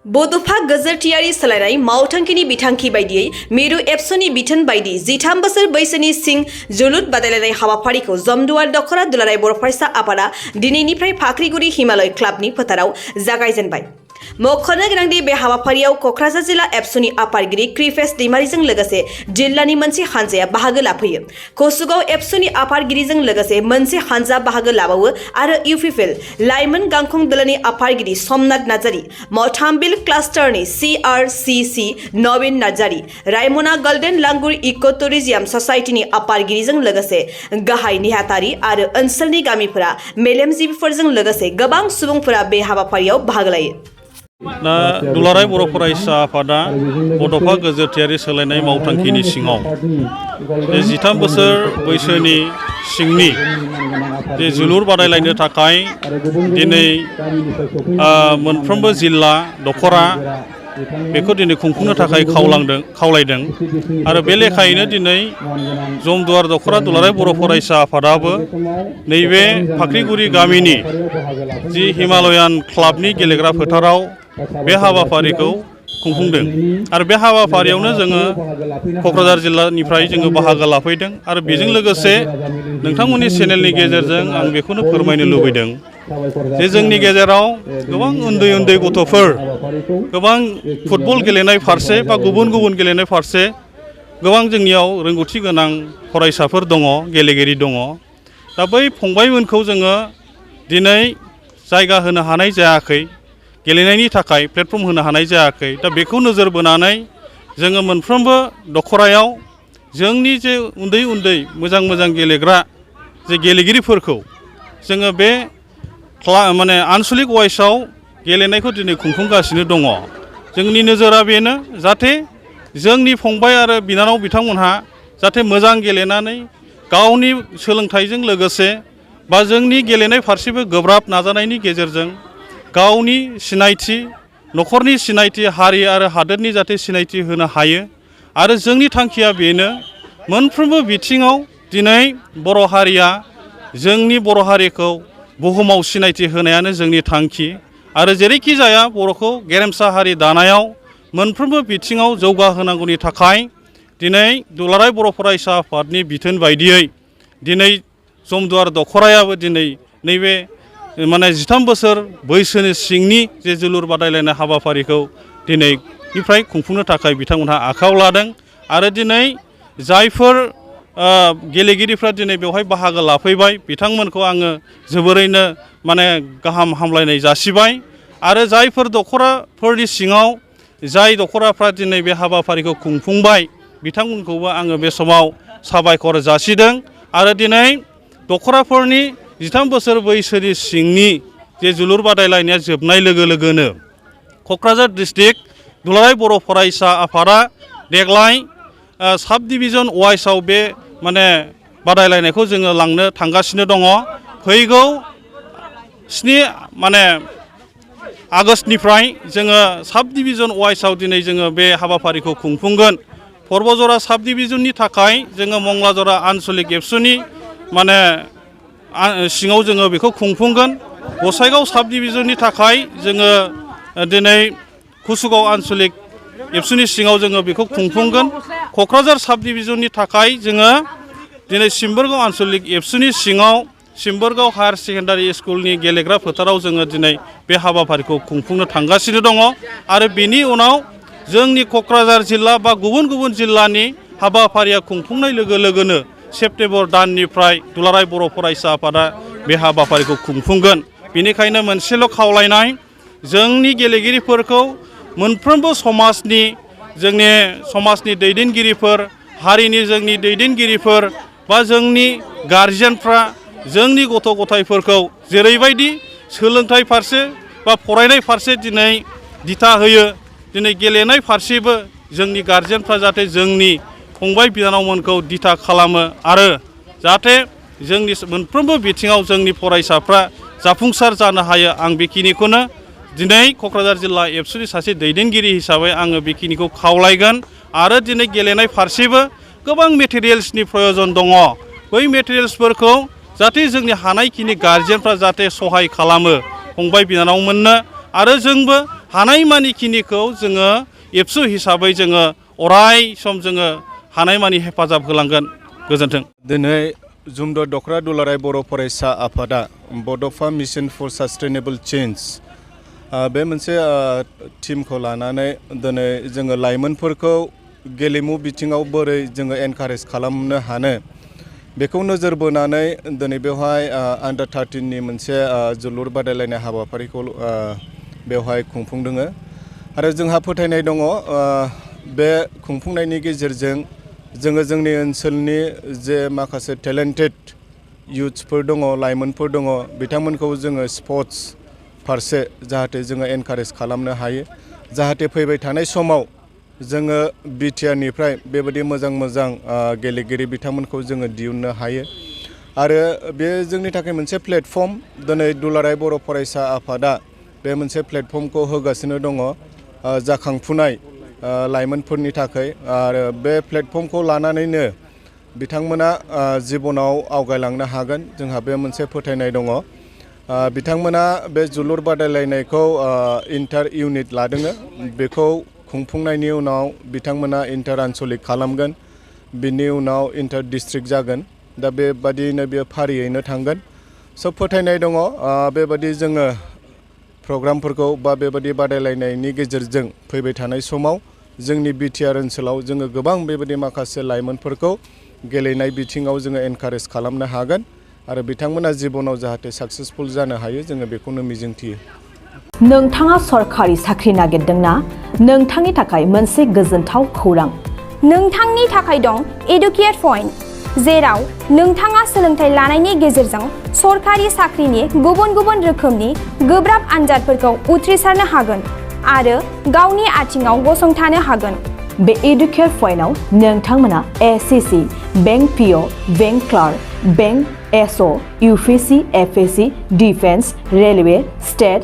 बड'फा गेजेरथियारि सोलायनाय मावथांखिनि बिथांखि बायदियै मिरु एबसुनि बिथोन बायदि 13 बोसोर बैसोनि सिं जोलुर बादायलायनाय हाबाफारिखौ जमदुवार दख'र दुलाराय बर' फरायसा आफादा दिनैनिफ्राय फाख्रिगुरि हिमालय क्लाबनि फोथाराव जागायजेनबाय। मख'नो गोनांदि बे हाबाफारियाव क'क्राझार जिल्ला एबसुनि आफादगिरि कृपेश दैमारिजों लोगोसे जिल्लानि मोनसे हानजाया बाहागो लाफैयो। कसुगाव एबसुनि आफादगिरिजों लोगोसे मोनसे हानजा बाहागो लाबावो आरो इउपिपिएल लाइमोन गांखं दोलोनि आफादगिरि समनाथ नार्जारी, मथामबिल क्लास्टारनि CRCC नवीन नार्जारी, रायमना गोल्डेन लांगुर इको टुरिज्म ससाइटिनि आफादगिरिजों लोगोसे गाहाय नेहाथारि आरो ओनसोलनि गामिफोरा मेलेमजिबिफोरजों लोगोसे गोबां सुबुंफोरा बे हाबाफारियाव बाहागो लायो। दा दुलाराय बर' फरायसा आफादा बड'फा गेजेरथियारि सोलायनाय मावथांखिनि सिङाव 13 बोसोर बैसोनि सिंनि जोलुर बादायलायनो थाखाय दिनै मोनफ्रोमबो जिल्ला दख'रा बेखौ दिनै खुंफुंनो थाखाय खावलायदों आरो बे लेखायैनो दिनै जमदुवार दख'रा दुलाराय बर' फरायसा आफादाबो नैबे फाख्रिगुरि गामिनि जि हिमालयान क्लाबनि गेलेग्रा फोथाराव बे हाबाफारिखौ खुंफुंदों आरो बे हाबाफारियावनो जोङो क'क्राझार जिल्लानिफ्राय जोङो बाहागो लाफैदों आरो बेजों लोगोसे नोंथांमोननि चेनेलनि गेजेरजों आं बेखौनो फोरमायनो लुबैदों जे जोंनि गेजेराव गोबां उन्दै उन्दै गथ'फोर गोबां फुटबल गेलेनाय फारसे बा गुबुन गुबुन गेलेनाय फारसे गोबां जोंनियाव रोंगौथि गोनां फरायसाफोर दङ, गेलेगिरि दङ। दा बै फंबायमोनखौ जोङो दिनै जायगा होनो हानाय जायाखै, गेलेनायनि थाखाय प्लेटफर्म होनो हानाय जायाखै। दा बेखौ नोजोर बोनानै जोङो मोनफ्रोमबो दख'रायाव जोंनि जे उन्दै उन्दै मोजां मोजां गेलेग्रा जे गेलेगिरिफोरखौ जोङो बे आनसलिक वाइसआव गेलेनायखौ दिनै खुंफुंगासिनो दङ। जोंनि नोजोरा बेनो जाहाथे जोंनि फंबाय आरो बिनानाव बिथांमोनहा जाहाथे मोजां गेलेनानै गावनि सोलोंथाइजों लोगोसे बा जोंनि गेलेनाय फारसेबो गोब्राब नाजानायनि गेजेरजों गावनि सिनायथि, न'खरनि सिनायथि, हारि आरो हादोरनि जाहाथे सिनायथि होनो हायो आरो जोंनि थांखिया बेनो मोनफ्रोमबो बिथिङाव दिनै बर' हारिया जोंनि बर' हारिखौ बुहुमाव सिनायथि होनायानो जोंनि थांखि आरो जेरैखि जाया बर'खौ गेरेमसा हारि दानायाव मोनफ्रोमबो बिथिङाव जौगाहोनांगौनि थाखाय दिनै दुलाराय बर' फरायसा आफादनि बिथोन बायदियै दिनै जमदुवार दख'रायाबो दिनै नैबे 13 बोसोर बैसोनि सिंनि जे जोलुर बादायलायनाय हाबाफारिखौ दिनैनिफ्राय खुंफुंनो थाखाय बिथांमोनहा आखायाव लादों आरो दिनै जायफोर गेलेगिरिफ्रा दिनै बेवहाय बाहागो लाफैबाय बिथांमोनखौ आङो जोबोरैनो गाहाम हामलायनाय जासिबाय आरो जायफोर दख'राफोरनि सिङाव जाय दख'राफ्रा दिनै बे हाबाफारिखौ खुंफुंबाय बिथांमोनखौबो आङो बे समाव साबायखर जासिदों आरो दिनै दख'राफोरनि 13 बोसोर बैसोनि सिंनि जे जोलुर बादायलायनाया जोबनाय लोगो लोगोनो क'क्राझार डिस्ट्रिक्ट दुलाराय बर' फरायसा आफादा देग्लाय साब डिभिजन वाइसआव बे बादायलायनायखौ जोङो लांनो थांगासिनो दङ। फैगौ 7 आगष्टनिफ्राय जोङो साब डिभिजन वाइसआव दिनै जोङो बे हाबाफारिखौ खुंफुंगोन। पर्बजरा साब डिभिजननि थाखाय जोङो मंलाजरा आनसलिक एबसुनि सिङाव जोङो बेखौ खुंफुंगोन। गसाइगाव साब डिभिजननि थाखाय जोङो दिनै कसुगाव आनसलिक एबसुनि सिङाव जोङो बेखौ खुंफुंगोन। क'क्राझार साब डिभिजननि थाखाय जोङो दिनै सिम्बोरगाव आनसलिक एबसुनि सिङाव सिम्बोरगाव हायार सेकेन्डारि स्कुलनि गेलेग्रा फोथाराव जोङो दिनै बे हाबाफारिखौ खुंफुंनो थांगासिनो दङ आरो बेनि उनाव जोंनि क'क्राझार जिल्ला बा गुबुन गुबुन जिल्लानि हाबाफारिया खुंफुंनाय लोगो लोगोनो सेप्तेम्बर दाननिफ्राय दुलाराय बर' फरायसा आफादा बे हाबाफारिखौ खुंफुंगोन। बेनिखायनो मोनसेल' खावलायनाय, जोंनि गेलेगिरिफोरखौ मोनफ्रोमबो जोंनि समाजनि दैदेनगिरिफोर, हारिनि जोंनि दैदेनगिरिफोर बा जोंनि गारजेनफ्रा जोंनि गथ' गथायफोरखौ जेरैबायदि सोलोंथाइ फारसे बा फरायनाय फारसे दिनै दिथा होयो, दिनै गेलेनाय फारसेबो जोंनि गारजेनफ्रा जाहाथे जोंनि फंबाय बिनानावमोनखौ दिथा खालामो आरो जाहाथे जोंनि मोनफ्रोमबो बिथिङाव जोंनि फरायसाफ्रा जाफुंसार जानो हायो। आं बेखिनिखौनो दिनै क'क्राझार जिल्ला एबसुनि सासे दैदेनगिरि हिसाबै आङो बेखिनिखौ खावलायगोन आरो दिनै गेलेनाय फारसेबो गोबां मेटेरियेल्सनि प्रयजन दङ। बै मेटेरियेल्सफोरखौ जाहाथे जोंनि हानायखिनि गारजेनफ्रा जाहाथे सहाय खालामो फंबाय बिनानावमोननो आरो जोंबो हानायमानिखिनिखौ जोङो एबसु हिसाबै जोङो अराय सम जोङो हानायमानि हेफाजाब होलांगोन। गोजोन्थों। दिनै जुमद दख'र दुलाराय बर' फरायसा आफादा बड'फा मिशन फर सास्टेनेबल चेन्ज बे मोनसे टीमखौ लानानै दिनै जोङो लाइमोनफोरखौ गेलेमु बिथिङाव बोरै जोङो एनकारेज खालामनो हानो बेखौ नोजोर बोनानै दिनै बेवहाय आन्डार 13नि मोनसे जोलुर बादायलायनाय हाबाफारिखौ बेवहाय खुंफुंदों आरो जोंहा फोथायनाय दङ बे खुंफुंनायनि गेजेरजों जोङो जोंनि ओनसोलनि जे माखासे टेलेन्टेड युथ्सफोर दङ लाइमोनफोर दङ बिथांमोनखौ जोङो स्पर्ट्स फारसे जाहाथे जोङो एनकारेज खालामनो हायो जाहाथे फैबाय थानाय समाव जोङो बिटिआरनिफ्राय बेबायदि मोजां गेलेगिरि बिथांमोनखौ जोङो दिहुननो हायो आरो बे जोंनि थाखाय मोनसे प्लेटफर्म दिनै दुलाराय बर' फरायसा आफादा बे मोनसे प्लेटफर्मखौ होगासिनो दङ जाखांफुनाय लाइमोनफोरनि थाखाय आरो बे प्लेटफर्मखौ लानानैनो बिथांमोना जिबनाव आवगायलांनो हागोन जोंहा बे मोनसे फोथायनाय दङ बिथांमोना बे जोलुर बादायलायनायखौ इन्टार इउनिट लादों बेखौ खुंफुंनायनि उनाव बिथांमोना इन्टार आनसलिक खालामगोन बिनि उनाव इन्टार डिस्ट्रिक्ट जागोन दा बेबादियैनो बेयो फारियैनो थांगोन सब फोथायनाय दङ बेबादि जोङो प्रग्रामफोरखौ बा बेबादि बादायलायनायनि गेजेरजों फैबाय थानाय समाव जोंनि बिटिआर ओनसोलाव जोङो गोबां बेबादि माखासे लाइमोनफोरखौ गेलेनाय बिथिङाव जोङो एनकारेज खालामनो हागोन आरो बिथांमोना जिबनाव जाहाथे साक्सेसफुल जानो हायो जोङो बेखौनो मिजिंथियो। नोंथाङा सरखारि साख्रि नागिरदोंना? नोंथांनि थाखाय मोनसे गोजोनथाव खौरां। नोंथांनि थाखाय दं एडुकेट पइन्ट जेराव नोंथाङा सोलोंथाइ लानायनि गेजेरजों सरखारि साख्रिनि गुबुन गुबुन रोखोमनि गोब्राब आनजादफोरखौ उथ्रिसारनो हागोन आरो गावनि आथिङाव गसंथानो हागोन। बे एडुकेट पइन्टआव नोंथांमोना SSC, bank PO, bank clerk, bank SO, UPSC, FSC, defence, railway, state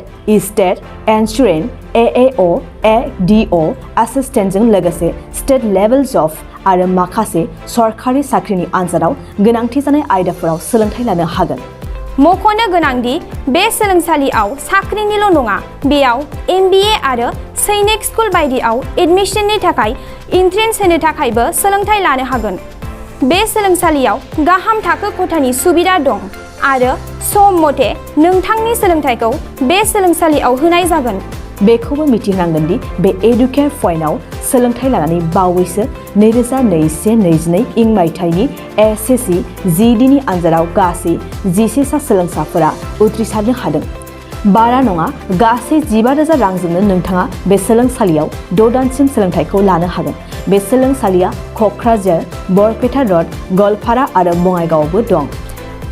insurance, एएअ, एडिअ एसिस्टेन्टजों लोगोसे स्टेट लेभेल जब आरो माखासे सरखारि साख्रिनि आनजादाव गोनांथि जानाय आयदाफोराव सोलोंथाइ लानो हागोन। मख'नो गोनांदि बे सोलोंसालियाव साख्रिनिल' नङा बेयाव MBA आरो सैनिक स्कुल बायदियाव एडमिशननि थाखाय एन्ट्रेन्स होनो थाखायबो सोलोंथाइ लानो हागोन। बे सोलोंसालियाव गाहाम थाखो खथानि सुबिदा दं आरो सम मथे नोंथांनि सोलोंथाइखौ बे सोलोंसालियाव होनाय जागोन। बेखौबो मिथिनांगोन दि बे एडुकेट पइन्टआव सोलोंथाइ लानानै बावैसो 2021-22 इं मायथाइनि एसएससि GDनि आनजादाव गासै 11 सा सोलोंसाफोरा उथ्रिसारनो हादों। बारा नङा गासै 15,000 रांजोंनो नोंथाङा बे सोलोंसालियाव 6 दानसिम सोलोंथाइखौ लानो हागोन। बे सोलोंसालिया क'क्राझार, बरपेटा रड, गवालपारा आरो बङाइगावआवबो दं।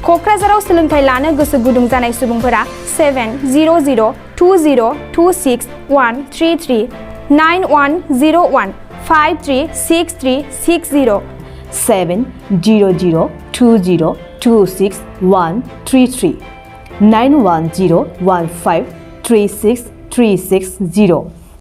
क'क्राझाराव सोलोंथाइ लानो गोसो गुदुं जानाय सुबुंफोरा 70020263133 9101536360 70020263133 9101536360